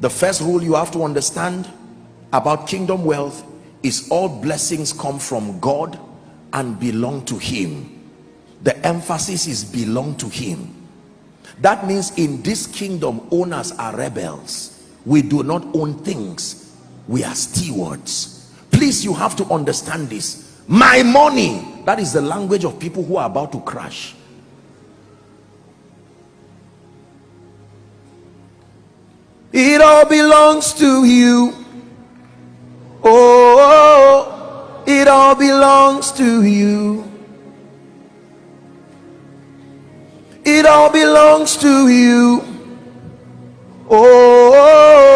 The first rule you have to understand about kingdom wealth is all blessings come from God and belong to him. The emphasis is belong to him. That means in this kingdom, owners are rebels. We do not own things, we are stewards. Please, you have to understand this. My money, that is the language of people who are about to crash. It all belongs to you. Oh, it all belongs to you. It all belongs to you. Oh,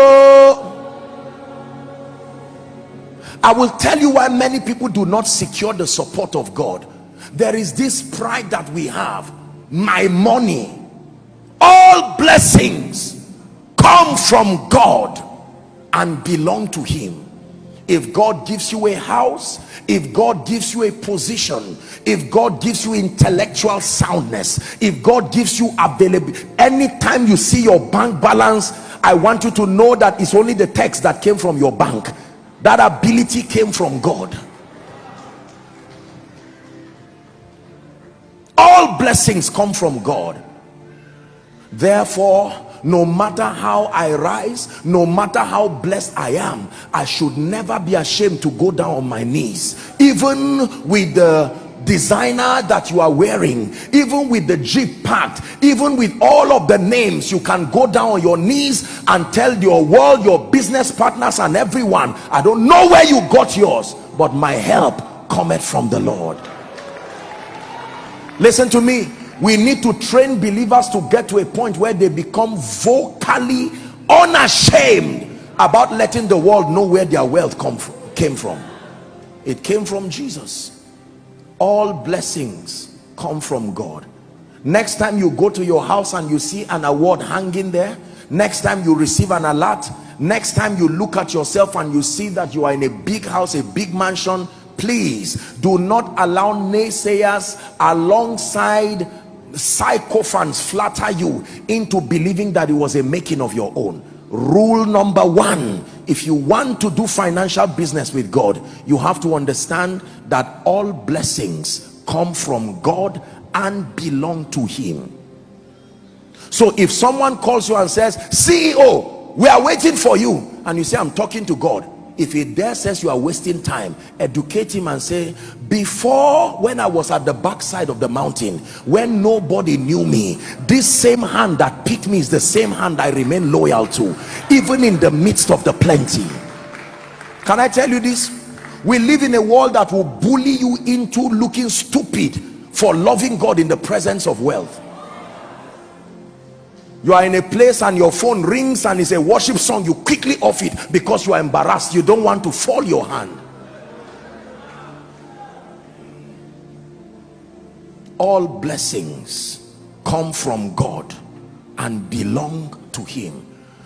I will tell you why many people do not secure the support of God. There is this pride that we have. My money, all blessings come from God and belong to him. If God gives you a house, if God gives you a position, if God gives you intellectual soundness, if God gives you availability, anytime you see your bank balance, I want you to know that it's only the text that came from your bank. That ability came from God. All blessings come from God. Therefore, no matter how I rise, no matter how blessed I am, I should never be ashamed to go down on my knees. Even with the designer that you are wearing, even with the Jeep packed, even with all of the names, you can go down on your knees and tell your world, your business partners and everyone, I don't know where you got yours, but my help cometh from the Lord. Listen to me. We need to train believers to get to a point where they become vocally unashamed about letting the world know where their wealth came from. It came from Jesus. All blessings come from God. Next time you go to your house and you see an award hanging there, next time you receive an alert, next time you look at yourself and you see that you are in a big house, a big mansion, please do not allow naysayers alongside sycophants flatter you into believing that it was a making of your own. Rule number one, if you want to do financial business with God, you have to understand that all blessings come from God and belong to him. So if someone calls you and says, CEO, we are waiting for you, and you say, I'm talking to God, if he dare says you are wasting time, educate him and say, before, when I was at the backside of the mountain, when nobody knew me, this same hand that picked me is the same hand I remain loyal to, even in the midst of the plenty. Can I tell you this? We live in a world that will bully you into looking stupid for loving God in the presence of wealth. You are in a place and your phone rings and it's a worship song, you quickly off it because you are embarrassed. You don't want to fall your hand. All blessings come from God and belong to him.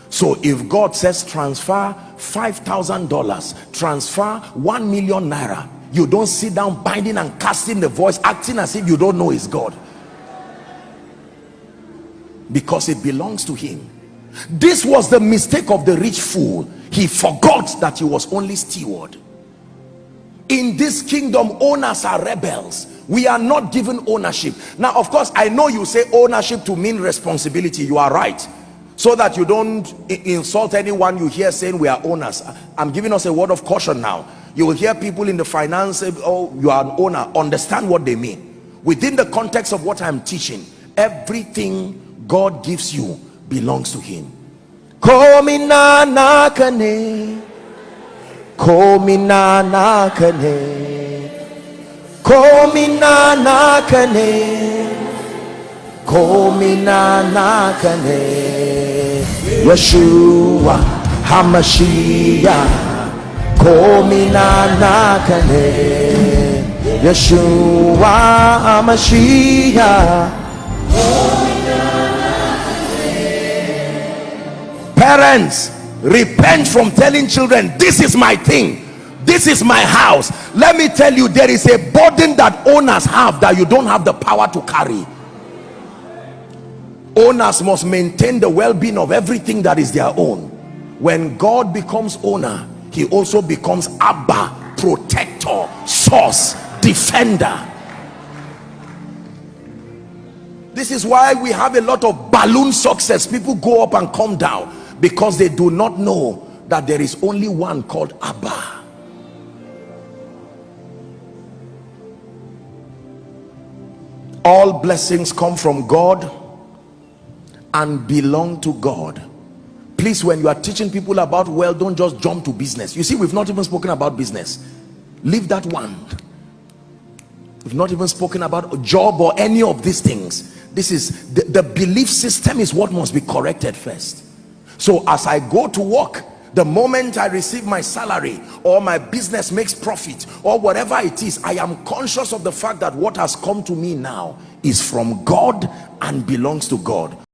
So if God says transfer $5,000, transfer 1 million naira, you don't sit down binding and casting the voice, acting as if you don't know it's God, because it belongs to him. This was the mistake of the rich fool. He forgot that he was only steward. In this kingdom, owners are rebels. We are not given ownership. Now, of course, I know you say ownership to mean responsibility. You are right, so that you don't insult anyone you hear saying we are owners. I'm giving us a word of caution now. You will hear people in the finance say, oh, you are an owner. Understand what they mean. Within the context of what I'm teaching, everything God gives you belongs to him. Komina nakane, komina nakane, komina nakane, komina nakane, Yeshua Hamashiach, komina nakane, Yeshua Hamashiach. Parents, repent from telling children, this is my thing, this is my house. Let me tell you, there is a burden that owners have that you don't have the power to carry. Owners must maintain the well-being of everything that is their own. When God becomes owner, he also becomes Abba, protector, source, defender. This is why we have a lot of balloon success. People go up and come down because they do not know that there is only one called Abba. All blessings come from God and belong to God. Please, when you are teaching people about wealth, don't just jump to business. You see, we've not even spoken about business. Leave that one. We've not even spoken about a job or any of these things. This is the belief system is what must be corrected first. So as I go to work, the moment I receive my salary or my business makes profit or whatever it is, I am conscious of the fact that what has come to me now is from God and belongs to God.